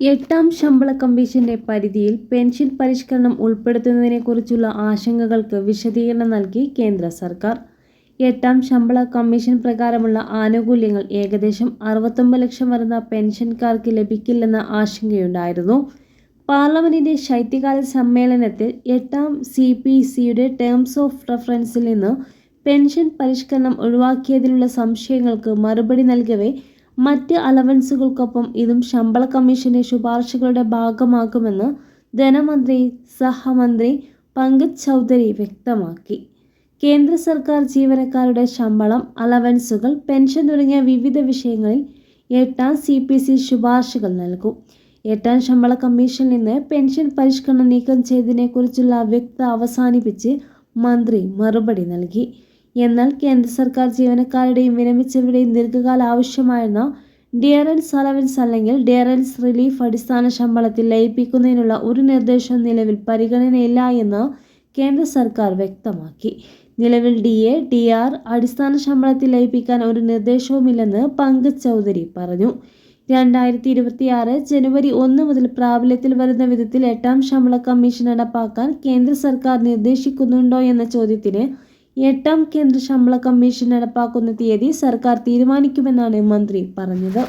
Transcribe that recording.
എട്ടാം ശമ്പള കമ്മീഷന്റെ പരിധിയിൽ പെൻഷൻ പരിഷ്കരണം ഉൾപ്പെടുത്തുന്നതിനെക്കുറിച്ചുള്ള ആശങ്കകൾക്ക് വിശദീകരണം നൽകി കേന്ദ്ര സർക്കാർ. എട്ടാം ശമ്പള കമ്മീഷൻ പ്രകാരമുള്ള ആനുകൂല്യങ്ങൾ ഏകദേശം 69 ലക്ഷം വരുന്ന പെൻഷൻകാർക്ക് ലഭിക്കില്ലെന്ന ആശങ്കയുണ്ടായിരുന്നു. പാർലമെന്റിന്റെ ശൈത്യകാല സമ്മേളനത്തിൽ എട്ടാം CPCയുടെ ടേംസ് ഓഫ് റഫറൻസിൽ നിന്ന് പെൻഷൻ പരിഷ്കരണം ഒഴിവാക്കിയതിലുള്ള സംശയങ്ങൾക്ക് മറുപടി നൽകവേ മറ്റ് അലവൻസുകൾക്കൊപ്പം ഇതും ശമ്പള കമ്മീഷന്റെ ശുപാർശകളുടെ ഭാഗമാക്കുമെന്ന് ധനമന്ത്രി സഹമന്ത്രി പങ്കജ് ചൗധരി വ്യക്തമാക്കി. കേന്ദ്ര സർക്കാർ ജീവനക്കാരുടെ ശമ്പളം, അലവൻസുകൾ, പെൻഷൻ തുടങ്ങിയ വിവിധ വിഷയങ്ങളിൽ എട്ടാം CPC ശുപാർശകൾ നൽകും. എട്ടാം ശമ്പള കമ്മീഷനിൽ നിന്ന് പെൻഷൻ പരിഷ്കരണം നീക്കം ചെയ്തതിനെക്കുറിച്ചുള്ള വ്യക്തത അവസാനിപ്പിച്ച് മന്ത്രി മറുപടി നൽകി. എന്നാൽ കേന്ദ്ര സർക്കാർ ജീവനക്കാരുടെയും വിരമിച്ചവരുടെയും ദീർഘകാല ആവശ്യമായിരുന്ന ഡിയറൻസ് അലവൻസ് അല്ലെങ്കിൽ ഡിയറൻസ് റിലീഫ് അടിസ്ഥാന ശമ്പളത്തിൽ ലയിപ്പിക്കുന്നതിനുള്ള ഒരു നിർദ്ദേശവും നിലവിൽ പരിഗണനയില്ല എന്ന് കേന്ദ്ര സർക്കാർ വ്യക്തമാക്കി. നിലവിൽ DA, DR അടിസ്ഥാന ശമ്പളത്തിൽ ലയിപ്പിക്കാൻ ഒരു നിർദ്ദേശവുമില്ലെന്ന് പങ്കജ് ചൗധരി പറഞ്ഞു. 2026 ജനുവരി 1 മുതൽ പ്രാബല്യത്തിൽ വരുന്ന വിധത്തിൽ എട്ടാം ശമ്പള കമ്മീഷൻ നടപ്പാക്കാൻ കേന്ദ്ര സർക്കാർ നിർദ്ദേശിക്കുന്നുണ്ടോ എന്ന ചോദ്യത്തിന് എട്ടാം കേന്ദ്ര ശമ്പള കമ്മീഷൻ നടപ്പാക്കുന്ന തീയതി സർക്കാർ തീരുമാനിക്കുമെന്നാണ് മന്ത്രി പറഞ്ഞത്.